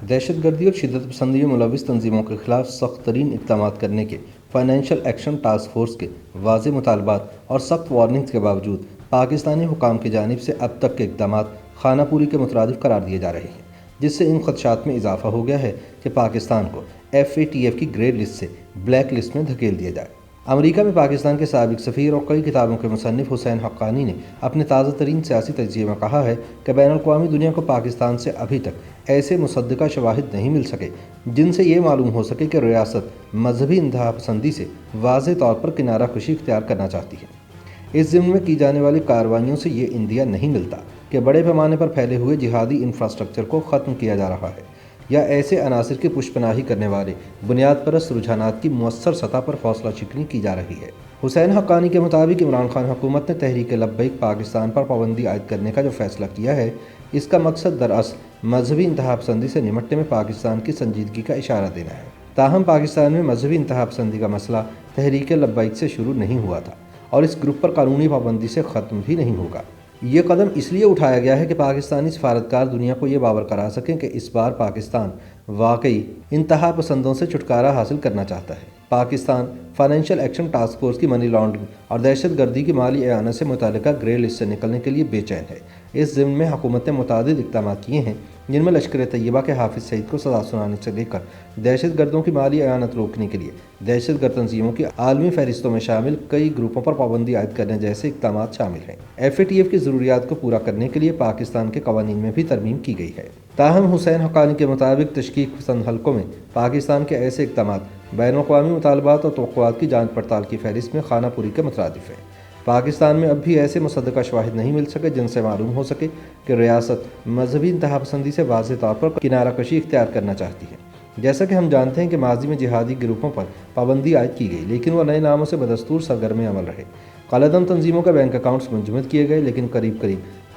دہشت گردی اور شدت پسندی میں ملوث تنظیموں کے خلاف سخت ترین اقدامات کرنے کے فائنینشل ایکشن ٹاسک فورس کے واضح مطالبات اور سخت وارننگز کے باوجود پاکستانی حکام کی جانب سے اب تک کے اقدامات خانہ پوری کے مترادف قرار دیے جا رہے ہیں، جس سے ان خدشات میں اضافہ ہو گیا ہے کہ پاکستان کو FATF کی گرے لسٹ سے بلیک لسٹ میں دھکیل دیا جائے۔ امریکہ میں پاکستان کے سابق سفیر اور کئی کتابوں کے مصنف حسین حقانی نے اپنے تازہ ترین سیاسی تجزیے میں کہا ہے کہ بین الاقوامی دنیا کو پاکستان سے ابھی تک ایسے مصدقہ شواہد نہیں مل سکے جن سے یہ معلوم ہو سکے کہ ریاست مذہبی انتہا پسندی سے واضح طور پر کنارہ کشی اختیار کرنا چاہتی ہے۔ اس ضمن میں کی جانے والی کارروائیوں سے یہ اندیہ نہیں ملتا کہ بڑے پیمانے پر پھیلے ہوئے جہادی انفراسٹرکچر کو ختم کیا جا رہا ہے یا ایسے عناصر کی پشپناہی کرنے والے بنیاد پرست رجحانات کی مؤثر سطح پر حوصلہ شکنی کی جا رہی ہے۔ حسین حقانی کے مطابق عمران خان حکومت نے تحریک لبیک پاکستان پر پابندی عائد کرنے کا جو فیصلہ کیا ہے، اس کا مقصد دراصل مذہبی انتہا پسندی سے نمٹنے میں پاکستان کی سنجیدگی کا اشارہ دینا ہے۔ تاہم پاکستان میں مذہبی انتہا پسندی کا مسئلہ تحریک لبیک سے شروع نہیں ہوا تھا اور اس گروپ پر قانونی پابندی سے ختم بھی نہیں ہوگا۔ یہ قدم اس لیے اٹھایا گیا ہے کہ پاکستانی سفارتکار دنیا کو یہ باور کرا سکیں کہ اس بار پاکستان واقعی انتہا پسندوں سے چھٹکارا حاصل کرنا چاہتا ہے۔ Pakistan financial action task force کی منی لانڈرنگ اور دہشت گردی کی مالی اعانت سے متعلقہ گرے لسٹ سے نکلنے کے لیے بے چین ہے۔ اس ضمن میں حکومت نے متعدد اقدامات کیے ہیں جن میں لشکر طیبہ کے حافظ سعید کو سزا سنانے سے لے کر دہشت گردوں کی مالی اعانت روکنے کے لیے دہشت گرد تنظیموں کی عالمی فہرستوں میں شامل کئی گروپوں پر پابندی عائد کرنے جیسے اقدامات شامل ہیں۔ FATF کی ضروریات کو پورا کرنے کے لیے پاکستان کے قوانین میں بھی ترمیم کی گئی ہے۔ تاہم حسین حقانی کے مطابق تشکیک پسند حلقوں میں پاکستان کے ایسے اقدامات بین الاقوامی مطالبات اور توقعات کی جانچ پڑتال کی فہرست میں خانہ پوری کے مترادف ہیں۔ پاکستان میں اب بھی ایسے مصدقہ شواہد نہیں مل سکے جن سے معلوم ہو سکے کہ ریاست مذہبی انتہا پسندی سے واضح طور پر کنارہ کشی اختیار کرنا چاہتی ہے۔ جیسا کہ ہم جانتے ہیں کہ ماضی میں جہادی گروپوں پر پابندی عائد کی گئی، لیکن وہ نئے ناموں سے بدستور سرگرم عمل رہے۔ قلعدم تنظیموں کے بینک اکاؤنٹس منجمد کیے گئے، لیکن قریب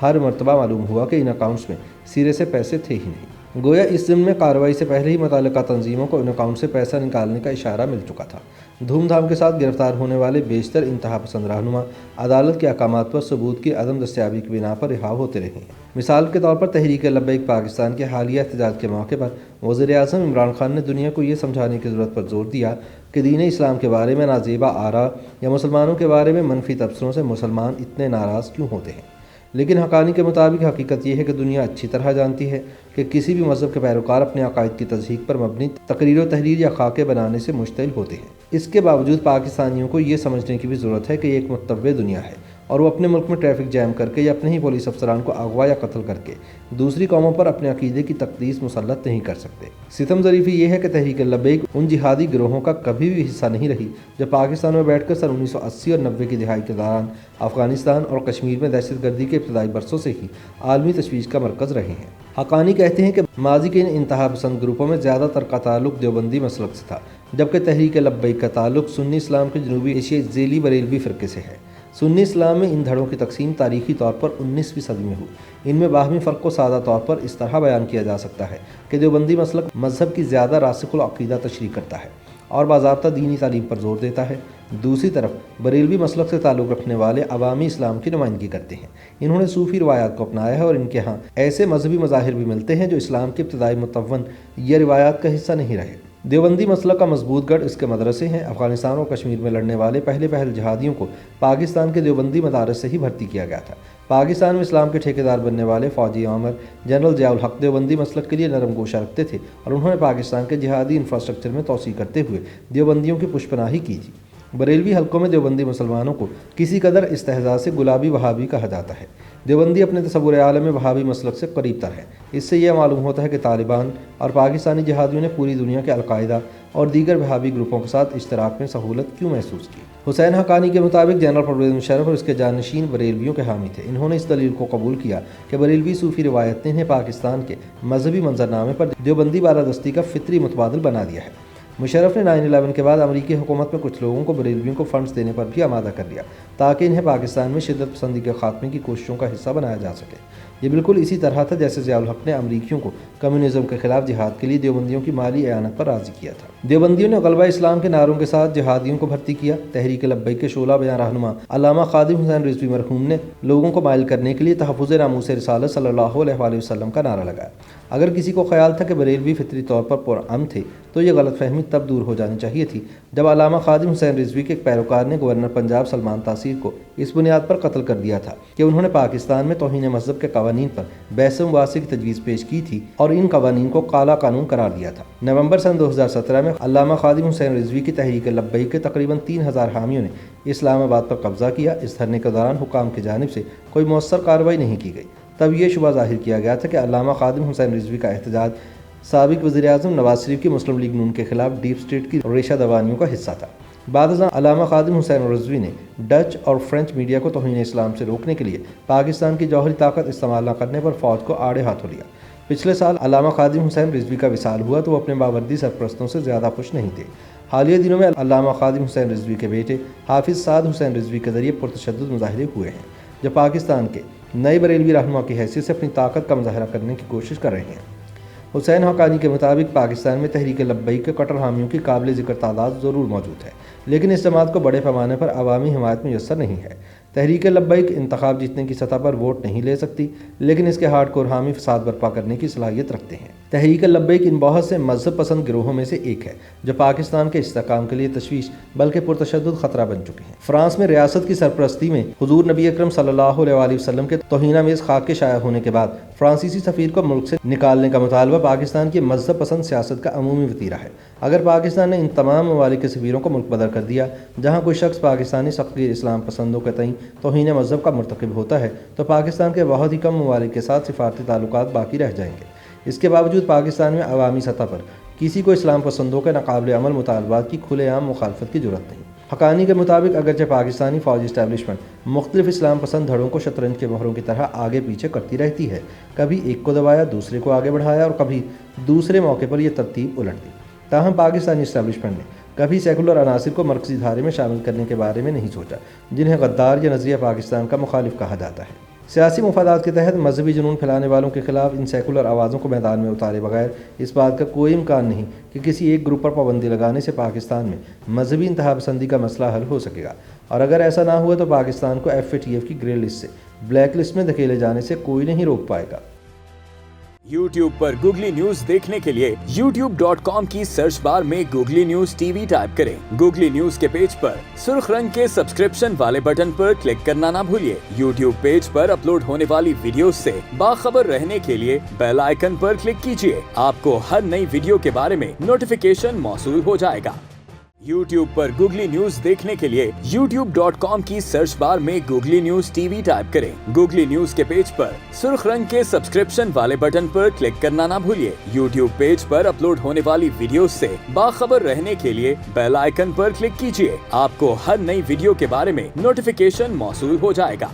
ہر مرتبہ معلوم ہوا کہ ان اکاؤنٹس میں سرے سے پیسے تھے ہی نہیں۔ گویا اس ضمن میں کارروائی سے پہلے ہی متعلقہ تنظیموں کو ان اکاؤنٹ سے پیسہ نکالنے کا اشارہ مل چکا تھا۔ دھوم دھام کے ساتھ گرفتار ہونے والے بیشتر انتہا پسند رہنما عدالت کے احکامات پر ثبوت کی عدم دستیابی کی بنا پر رہا ہوتے رہے ہیں۔ مثال کے طور پر تحریک لبیک پاکستان کے حالیہ احتجاج کے موقع پر وزیر اعظم عمران خان نے دنیا کو یہ سمجھانے کی ضرورت پر زور دیا کہ دین اسلام کے بارے میں نازیبا آراء یا مسلمانوں کے بارے میں منفی تبصروں سے مسلمان اتنے ناراض کیوں ہوتے ہیں۔ لیکن حقانی کے مطابق حقیقت یہ ہے کہ دنیا اچھی طرح جانتی ہے کہ کسی بھی مذہب کے پیروکار اپنے عقائد کی تصدیق پر مبنی تقریر و تحریر یا خاکے بنانے سے مشتعل ہوتے ہیں۔ اس کے باوجود پاکستانیوں کو یہ سمجھنے کی بھی ضرورت ہے کہ یہ ایک متنوع دنیا ہے اور وہ اپنے ملک میں ٹریفک جام کر کے یا اپنے ہی پولیس افسران کو اغوا یا قتل کر کے دوسری قوموں پر اپنے عقیدے کی تقدیس مسلط نہیں کر سکتے۔ ستم ظریفی یہ ہے کہ تحریک لبیک ان جہادی گروہوں کا کبھی بھی حصہ نہیں رہی جو پاکستان میں بیٹھ کر سن 1980 اور 90 کی دہائی کے دوران افغانستان اور کشمیر میں دہشت گردی کے ابتدائی برسوں سے ہی عالمی تشویش کا مرکز رہے ہیں۔ حقانی کہتے ہیں کہ ماضی کے ان انتہا پسند گروپوں میں زیادہ تر کا تعلق دیوبندی مسلک سے تھا، جبکہ تحریک لبیک کا تعلق سنی اسلام کے جنوبی ایشیائی ذیلی بریلوی فرقے سے ہے۔ سنی اسلام میں ان دھڑوں کی تقسیم تاریخی طور پر 19ویں صدی میں ہوئی۔ ان میں باہمی فرق کو سادہ طور پر اس طرح بیان کیا جا سکتا ہے کہ دیوبندی مسلک مذہب کی زیادہ راسخ العقیدہ تشریح کرتا ہے اور باضابطہ دینی تعلیم پر زور دیتا ہے۔ دوسری طرف بریلوی مسلک سے تعلق رکھنے والے عوامی اسلام کی نمائندگی کرتے ہیں۔ انہوں نے صوفی روایات کو اپنایا ہے اور ان کے ہاں ایسے مذہبی مظاہر بھی ملتے ہیں جو اسلام کے ابتدائی متون یا روایات کا حصہ نہیں رہے۔ دیوبندی مسلک کا مضبوط گڑھ اس کے مدرسے ہیں۔ افغانستان اور کشمیر میں لڑنے والے پہل جہادیوں کو پاکستان کے دیوبندی مدارس سے ہی بھرتی کیا گیا تھا۔ پاکستان میں اسلام کے ٹھیکیدار بننے والے فوجی عامر جنرل ضیاء الحق دیوبندی مسلک کے لیے نرم گوشہ رکھتے تھے اور انہوں نے پاکستان کے جہادی انفراسٹرکچر میں توسیع کرتے ہوئے دیوبندیوں کی پشپناہی کی تھی۔ بریلوی حلقوں میں دیوبندی مسلمانوں کو کسی قدر استہزاء سے گلابی وہابی کہا جاتا ہے۔ دیوبندی اپنے تصور عالم میں وہابی مسلک سے قریب تر ہے۔ اس سے یہ معلوم ہوتا ہے کہ طالبان اور پاکستانی جہادیوں نے پوری دنیا کے القاعدہ اور دیگر وہابی گروپوں کے ساتھ اشتراک میں سہولت کیوں محسوس کی۔ حسین حقانی کے مطابق جنرل پرویز مشرف اور اس کے جانشین بریلویوں کے حامی تھے۔ انہوں نے اس دلیل کو قبول کیا کہ بریلوی صوفی روایت نے انہیں پاکستان کے مذہبی منظرنامے پر دیوبندی بالادستی کا فطری متبادل بنا دیا ہے۔ مشرف نے 9/11 کے بعد امریکی حکومت میں کچھ لوگوں کو بریلویوں کو فنڈز دینے پر بھی آمادہ کر لیا تاکہ انہیں پاکستان میں شدت پسندی کے خاتمے کی کوششوں کا حصہ بنایا جا سکے۔ یہ بالکل اسی طرح تھا جیسے ضیاء الحق نے امریکیوں کو کمیونزم کے خلاف جہاد کے لیے دیوبندیوں کی مالی اعانت پر راضی کیا تھا۔ دیوبندیوں نے غلبہ اسلام کے نعروں کے ساتھ جہادیوں کو بھرتی کیا۔ تحریک لبیک کے شعلہ بیان رہنما علامہ خادم حسین رضوی مرحوم نے لوگوں کو مائل کرنے کے لیے تحفظ ناموس رسالت صلی اللہ علیہ وآلہ وسلم کا نعرہ لگایا۔ اگر کسی کو خیال تھا کہ بریلوی فطری طور پر پرامن تھے تو یہ غلط فہمی تب دور ہو جانی چاہیے تھی جب علامہ خادم حسین رضوی کے ایک پیروکار نے گورنر پنجاب سلمان تاثیر کو اس بنیاد پر قتل کر دیا تھا کہ انہوں نے پاکستان میں توہین مذہب کے قوانین پر بحث مباحثے کی تجویز پیش کی تھی اور ان قوانین کو کالا قانون قرار دیا تھا۔ نومبر سن 2017 میں علامہ خادم حسین رضوی کی تحریک لبیک کے تقریباً 3000 حامیوں نے اسلام آباد پر قبضہ کیا۔ اس دھرنے کے دوران حکام کی جانب سے کوئی مؤثر کارروائی نہیں کی گئی۔ تب یہ شبہ ظاہر کیا گیا تھا کہ علامہ خادم حسین رضوی کا احتجاج سابق وزیر اعظم نواز شریف کی مسلم لیگ نون کے خلاف ڈیپ اسٹیٹ کی ریشہ دوانیوں کا حصہ تھا۔ بعد ازاں علامہ خادم حسین رضوی نے ڈچ اور فرینچ میڈیا کو توہین اسلام سے روکنے کے لیے پاکستان کی جوہری طاقت استعمال نہ کرنے پر فوج کو آڑے ہاتھوں لیا۔ پچھلے سال علامہ خادم حسین رضوی کا وصال ہوا تو وہ اپنے باوردی سرپرستوں سے زیادہ خوش نہیں تھے۔ حالیہ دنوں میں علامہ خادم حسین رضوی کے بیٹے حافظ سعد حسین رضوی کے ذریعے پرتشدد مظاہرے ہوئے ہیں جو پاکستان کے نئے بریلوی رہنما کی حیثیت سے اپنی طاقت کا مظاہرہ کرنے کی کوشش کر رہے ہیں۔ حسین حقانی کے مطابق پاکستان میں تحریک لبیک کے کٹر حامیوں کی قابل ذکر تعداد ضرور موجود ہے، لیکن اس جماعت کو بڑے پیمانے پر عوامی حمایت میسر نہیں ہے۔ تحریک لبیک انتخاب جیتنے کی سطح پر ووٹ نہیں لے سکتی، لیکن اس کے ہارڈ کور حامی فساد برپا کرنے کی صلاحیت رکھتے ہیں۔ تحریک لبیک ان بہت سے مذہب پسند گروہوں میں سے ایک ہے جو پاکستان کے استحکام کے لیے تشویش بلکہ پرتشدد خطرہ بن چکے ہیں۔ فرانس میں ریاست کی سرپرستی میں حضور نبی اکرم صلی اللہ علیہ وآلہ وسلم کے توہینآمیز خاکے شائع ہونے کے بعد فرانسیسی سفیر کو ملک سے نکالنے کا مطالبہ پاکستان کی مذہب پسند سیاست کا عمومی وتیرہ ہے۔ اگر پاکستان نے ان تمام ممالک کے سفیروں کو ملک بدر کر دیا جہاں کوئی شخص پاکستانی سختی اسلام پسندوں کے تئیں توہین مذہب کا مرتکب ہوتا ہے تو پاکستان کے بہت ہی کم ممالک کے ساتھ سفارتی تعلقات باقی رہ جائیں گے۔ اس کے باوجود پاکستان میں عوامی سطح پر کسی کو اسلام پسندوں کے ناقابل عمل مطالبات کی کھلے عام مخالفت کی جرات نہیں۔ حقانی کے مطابق اگرچہ پاکستانی فوجی اسٹیبلشمنٹ مختلف اسلام پسند دھڑوں کو شطرنج کے مہروں کی طرح آگے پیچھے کرتی رہتی ہے، کبھی ایک کو دبایا، دوسرے کو آگے بڑھایا اور کبھی دوسرے موقع پر یہ ترتیب الٹ دی، تاہم پاکستانی اسٹیبلشمنٹ نے کبھی سیکولر عناصر کو مرکزی دھارے میں شامل کرنے کے بارے میں نہیں سوچا، جنہیں غدار یا نظریہ پاکستان کا مخالف کہا جاتا ہے۔ سیاسی مفادات کے تحت مذہبی جنون پھیلانے والوں کے خلاف ان سیکولر آوازوں کو میدان میں اتارے بغیر اس بات کا کوئی امکان نہیں کہ کسی ایک گروپ پر پابندی لگانے سے پاکستان میں مذہبی انتہا پسندی کا مسئلہ حل ہو سکے گا، اور اگر ایسا نہ ہوا تو پاکستان کو FATF کی گرے لسٹ سے بلیک لسٹ میں دھکیلے جانے سے کوئی نہیں روک پائے گا۔ YouTube پر گوگلی نیوز دیکھنے کے لیے youtube.com کی سرچ بار میں گوگلی نیوز TV ٹائپ کریں۔ گوگلی نیوز کے پیج پر سرخ رنگ کے سبسکرپشن والے بٹن پر کلک کرنا نہ بھولیے۔ YouTube پیج پر اپلوڈ ہونے والی ویڈیوز سے باخبر رہنے کے لیے بیل آئیکن پر کلک کیجیے۔ آپ کو ہر نئی ویڈیو کے بارے میں نوٹیفیکیشن موصول ہو جائے گا۔ YouTube پر گوگلی نیوز دیکھنے کے لیے youtube.com کی سرچ بار میں گوگلی نیوز TV ٹائپ کریں۔ گوگلی نیوز کے پیج پر سرخ رنگ کے سبسکرپشن والے بٹن پر کلک کرنا نہ بھولیے۔ YouTube پیج پر اپلوڈ ہونے والی ویڈیوز سے باخبر رہنے کے لیے بیل آئیکن پر کلک کیجیے۔ آپ کو ہر نئی ویڈیو کے بارے میں نوٹیفیکیشن موصول ہو جائے گا۔